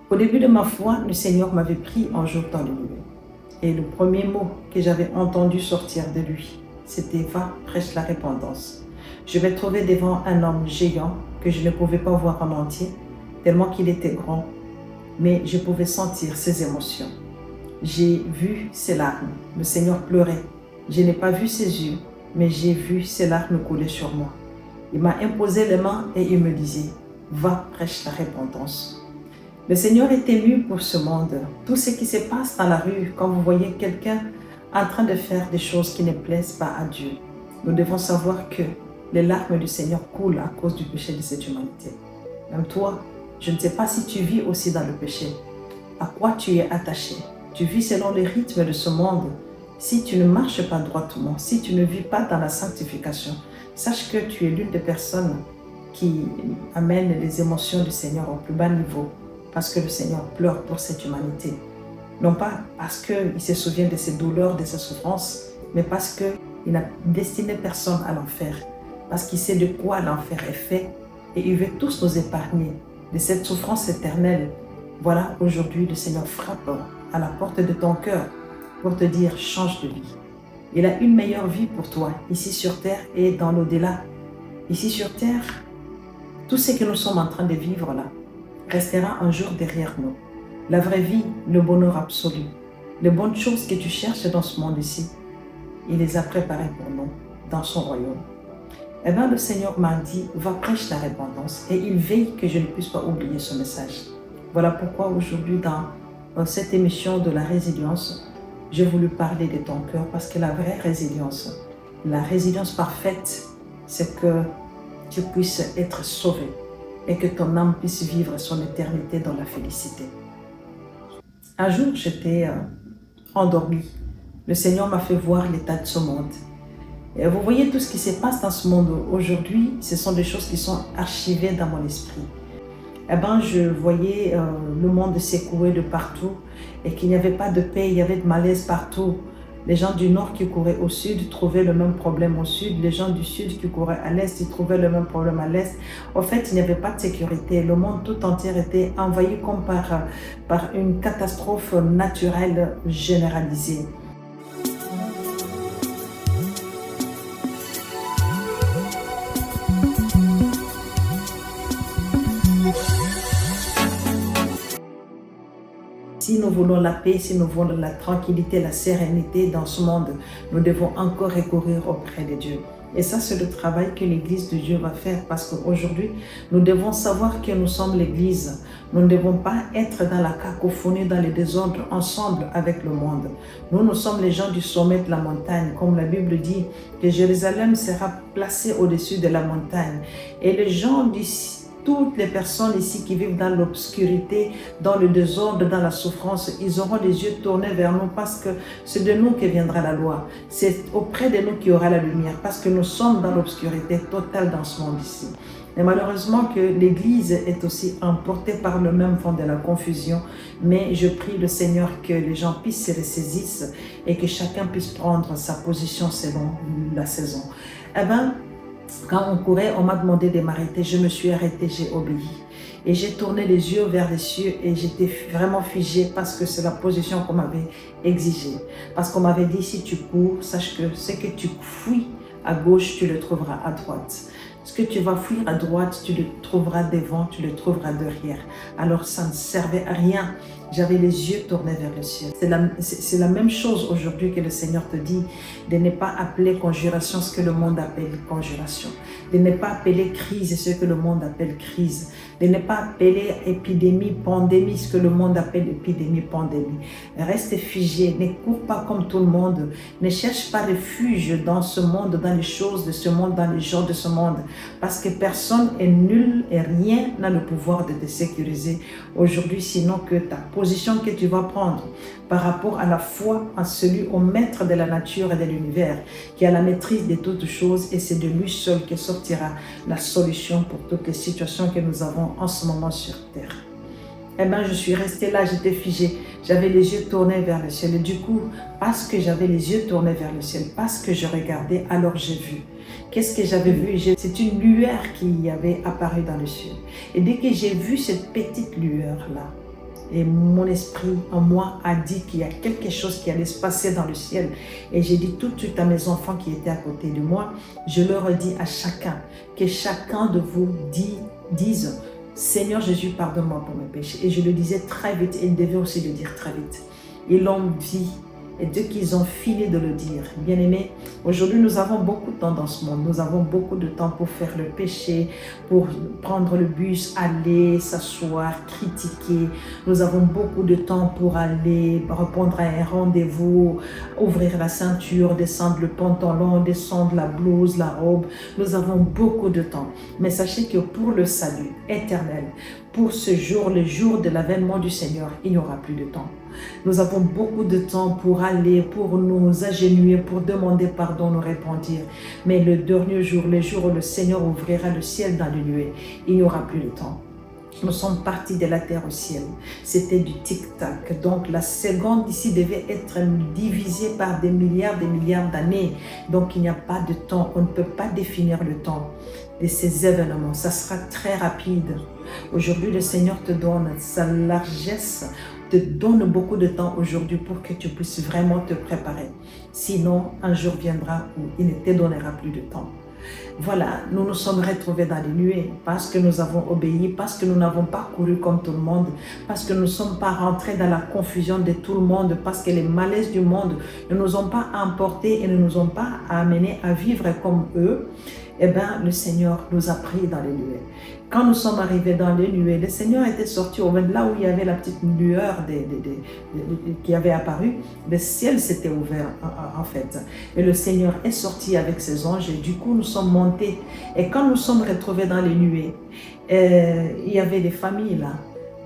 Au début de ma foi, le Seigneur m'avait pris un jour dans le milieu. Et le premier mot que j'avais entendu sortir de lui, c'était « Va, prêche la repentance ». Je me trouvais devant un homme géant que je ne pouvais pas voir en entier, tellement qu'il était grand, mais je pouvais sentir ses émotions. J'ai vu ses larmes. Le Seigneur pleurait. Je n'ai pas vu ses yeux, mais j'ai vu ses larmes couler sur moi. Il m'a imposé les mains et il me disait « Va, prêche la repentance ». Le Seigneur est ému pour ce monde. Tout ce qui se passe dans la rue, quand vous voyez quelqu'un en train de faire des choses qui ne plaisent pas à Dieu, nous devons savoir que les larmes du Seigneur coulent à cause du péché de cette humanité. Même toi, je ne sais pas si tu vis aussi dans le péché. À quoi tu es attaché? Tu vis selon les rythmes de ce monde. Si tu ne marches pas droitement, si tu ne vis pas dans la sanctification, sache que tu es l'une des personnes qui amène les émotions du Seigneur au plus bas niveau, parce que le Seigneur pleure pour cette humanité. Non pas parce qu'il se souvient de ses douleurs, de ses souffrances, mais parce qu'il n'a destiné personne à l'enfer, parce qu'il sait de quoi l'enfer est fait et il veut tous nous épargner de cette souffrance éternelle. Voilà, aujourd'hui, le Seigneur frappe à la porte de ton cœur pour te dire « change de vie ». Il a une meilleure vie pour toi, ici sur terre et dans l'au-delà. Ici sur terre, tout ce que nous sommes en train de vivre là restera un jour derrière nous. La vraie vie, le bonheur absolu, les bonnes choses que tu cherches dans ce monde ici, il les a préparées pour nous dans son royaume. Eh bien, le Seigneur m'a dit, va prêcher la repentance et il veille que je ne puisse pas oublier ce message. Voilà pourquoi aujourd'hui dans cette émission de la résilience, j'ai voulu parler de ton cœur parce que la vraie résilience, la résilience parfaite, c'est que tu puisses être sauvé et que ton âme puisse vivre son éternité dans la félicité. Un jour, j'étais endormie. Le Seigneur m'a fait voir l'état de ce monde. Et vous voyez tout ce qui se passe dans ce monde aujourd'hui, ce sont des choses qui sont archivées dans mon esprit. Eh bien, je voyais le monde s'écouler de partout et qu'il n'y avait pas de paix, il y avait de malaise partout. Les gens du nord qui couraient au sud trouvaient le même problème au sud. Les gens du sud qui couraient à l'est, ils trouvaient le même problème à l'est. En fait, il n'y avait pas de sécurité. Le monde tout entier était envahi comme par une catastrophe naturelle généralisée. Si nous voulons la paix, si nous voulons la tranquillité, la sérénité dans ce monde, nous devons encore recourir auprès de Dieu. Et ça, c'est le travail que l'Église de Dieu va faire parce qu'aujourd'hui, nous devons savoir que nous sommes l'Église. Nous ne devons pas être dans la cacophonie, dans le désordre, ensemble avec le monde. Nous sommes les gens du sommet de la montagne, comme la Bible dit, que Jérusalem sera placée au-dessus de la montagne. Et les gens d'ici, toutes les personnes ici qui vivent dans l'obscurité, dans le désordre, dans la souffrance, ils auront les yeux tournés vers nous parce que c'est de nous que viendra la loi. C'est auprès de nous qu'il y aura la lumière parce que nous sommes dans l'obscurité totale dans ce monde ici. Et malheureusement que l'Église est aussi emportée par le même vent de la confusion. Mais je prie le Seigneur que les gens puissent se ressaisir et que chacun puisse prendre sa position selon la saison. Eh bien, quand on courait, on m'a demandé de m'arrêter. Je me suis arrêtée, j'ai obéi. Et j'ai tourné les yeux vers les cieux et j'étais vraiment figée parce que c'est la position qu'on m'avait exigée. Parce qu'on m'avait dit, si tu cours, sache que ce que tu fuis à gauche, tu le trouveras à droite. Ce que tu vas fuir à droite, tu le trouveras devant, tu le trouveras derrière. Alors ça ne servait à rien. J'avais les yeux tournés vers le ciel. C'est la même chose aujourd'hui que le Seigneur te dit, de ne pas appeler conjuration ce que le monde appelle conjuration. De ne pas appeler crise ce que le monde appelle crise. De ne pas appeler épidémie, pandémie ce que le monde appelle épidémie, pandémie. Reste figé, ne cours pas comme tout le monde. Ne cherche pas refuge dans ce monde, dans les choses de ce monde, dans les gens de ce monde. Parce que personne est nul et rien n'a le pouvoir de te sécuriser aujourd'hui, sinon que ta position que tu vas prendre par rapport à la foi en celui au maître de la nature et de l'univers, qui a la maîtrise de toutes choses et c'est de lui seul que sortira la solution pour toutes les situations que nous avons en ce moment sur terre. Eh bien, je suis restée là, j'étais figée, j'avais les yeux tournés vers le ciel et du coup, parce que j'avais les yeux tournés vers le ciel, parce que je regardais, alors j'ai vu. Qu'est-ce que j'avais vu? C'est une lueur qui avait apparu dans le ciel. Et dès que j'ai vu cette petite lueur-là, Et mon esprit en moi a dit qu'il y a quelque chose qui allait se passer dans le ciel. Et j'ai dit tout de suite à mes enfants qui étaient à côté de moi, je leur ai dit à chacun, que chacun de vous dise, Seigneur Jésus, pardonne-moi pour mes péchés. Et je le disais très vite, et ils devaient aussi le dire très vite. Ils l'ont dit. Et dès qu'ils ont fini de le dire, bien-aimés, aujourd'hui nous avons beaucoup de temps dans ce monde, nous avons beaucoup de temps pour faire le péché, pour prendre le bus, aller, s'asseoir, critiquer. Nous avons beaucoup de temps pour aller répondre à un rendez-vous, ouvrir la ceinture, descendre le pantalon, descendre la blouse, la robe. Nous avons beaucoup de temps. Mais sachez que pour le salut éternel, pour ce jour, le jour de l'avènement du Seigneur, il n'y aura plus de temps. Nous avons beaucoup de temps pour aller, pour nous agenouiller, pour demander pardon, nous repentir. Mais le dernier jour, le jour où le Seigneur ouvrira le ciel dans les nuées, il n'y aura plus de temps. Nous sommes partis de la terre au ciel. C'était du tic-tac. Donc la seconde ici devait être divisée par des milliards d'années. Donc il n'y a pas de temps. On ne peut pas définir le temps de ces événements. Ça sera très rapide. Aujourd'hui, le Seigneur te donne sa largesse, te donne beaucoup de temps aujourd'hui pour que tu puisses vraiment te préparer. Sinon, un jour viendra où il ne te donnera plus de temps. Voilà, nous nous sommes retrouvés dans les nuées parce que nous avons obéi, parce que nous n'avons pas couru comme tout le monde, parce que nous ne sommes pas rentrés dans la confusion de tout le monde, parce que les malaises du monde ne nous ont pas emportés et ne nous ont pas amenés à vivre comme eux. Eh bien, le Seigneur nous a pris dans les nuées. Quand nous sommes arrivés dans les nuées, le Seigneur était sorti au moment là où il y avait la petite lueur qui avait apparu. Le ciel s'était ouvert en fait. Et le Seigneur est sorti avec ses anges et du coup nous sommes montés. Et quand nous sommes retrouvés dans les nuées, il y avait des familles là.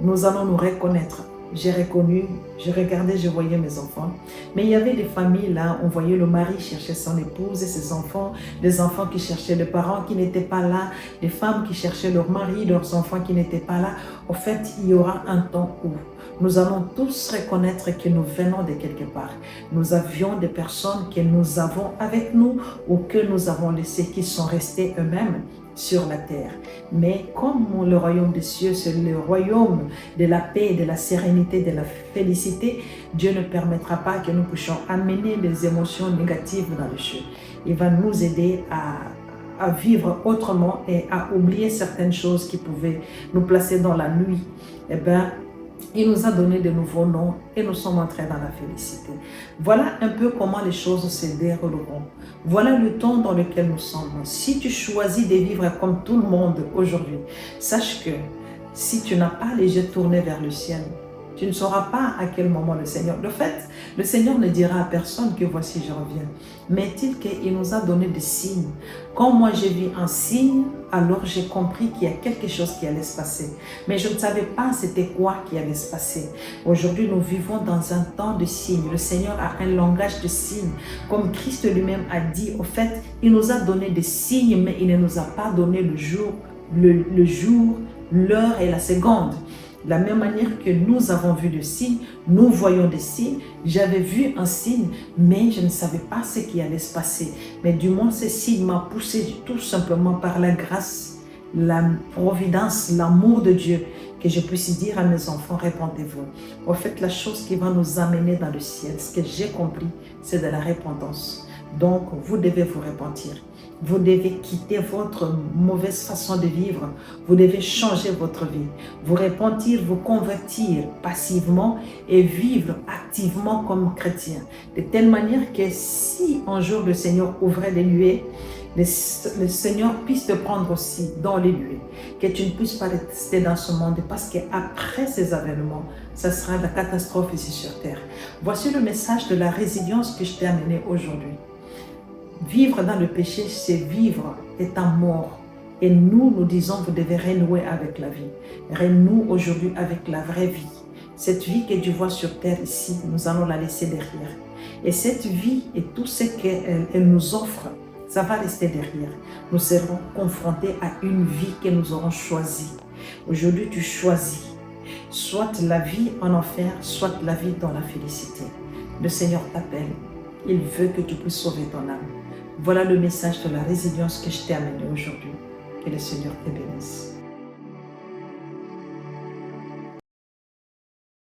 Nous allons nous reconnaître. J'ai reconnu, je regardais, je voyais mes enfants. Mais il y avait des familles là, on voyait le mari chercher son épouse et ses enfants, les enfants qui cherchaient les parents qui n'étaient pas là, les femmes qui cherchaient leur mari, leurs enfants qui n'étaient pas là. En fait, il y aura un temps où nous allons tous reconnaître que nous venons de quelque part. Nous avions des personnes que nous avons avec nous ou que nous avons laissées, qui sont restées eux-mêmes sur la terre. Mais comme le royaume des cieux, c'est le royaume de la paix, de la sérénité, de la félicité, Dieu ne permettra pas que nous puissions amener des émotions négatives dans le ciel. Il va nous aider à vivre autrement et à oublier certaines choses qui pouvaient nous placer dans la nuit. Eh bien, il nous a donné de nouveaux noms et nous sommes entrés dans la félicité. Voilà un peu comment les choses se dérouleront. Voilà le temps dans lequel nous sommes. Si tu choisis de vivre comme tout le monde aujourd'hui, sache que si tu n'as pas les yeux tournés vers le ciel, tu ne sauras pas à quel moment le Seigneur... De fait, le Seigneur ne dira à personne que voici je reviens. Mais est-il qu'il nous a donné des signes. Quand moi j'ai vu un signe, alors j'ai compris qu'il y a quelque chose qui allait se passer. Mais je ne savais pas c'était quoi qui allait se passer. Aujourd'hui, nous vivons dans un temps de signes. Le Seigneur a un langage de signes. Comme Christ lui-même a dit, au fait, il nous a donné des signes, mais il ne nous a pas donné le jour, l'heure et la seconde. De la même manière que nous avons vu des signes, nous voyons des signes. J'avais vu un signe, mais je ne savais pas ce qui allait se passer. Mais du moins, ce signe m'a poussé tout simplement par la grâce, la providence, l'amour de Dieu, que je puisse dire à mes enfants, répentez-vous. En fait, la chose qui va nous amener dans le ciel, ce que j'ai compris, c'est de la repentance. Donc, vous devez vous repentir. Vous devez quitter votre mauvaise façon de vivre. Vous devez changer votre vie. Vous repentir, vous convertir passivement et vivre activement comme chrétien. De telle manière que si un jour le Seigneur ouvrait les nuées, le Seigneur puisse te prendre aussi dans les nuées. Que tu ne puisses pas rester dans ce monde parce qu'après ces événements, ça sera la catastrophe ici sur terre. Voici le message de la résilience que je t'ai amené aujourd'hui. Vivre dans le péché, c'est vivre étant mort. Et nous, nous disons, vous devez renouer avec la vie. Renoue aujourd'hui avec la vraie vie. Cette vie que tu vois sur terre ici, nous allons la laisser derrière. Et cette vie et tout ce qu'elle nous offre, ça va rester derrière. Nous serons confrontés à une vie que nous aurons choisie. Aujourd'hui, tu choisis soit la vie en enfer, soit la vie dans la félicité. Le Seigneur t'appelle. Il veut que tu puisses sauver ton âme. Voilà le message de la résilience que je t'ai amené aujourd'hui. Que le Seigneur te bénisse.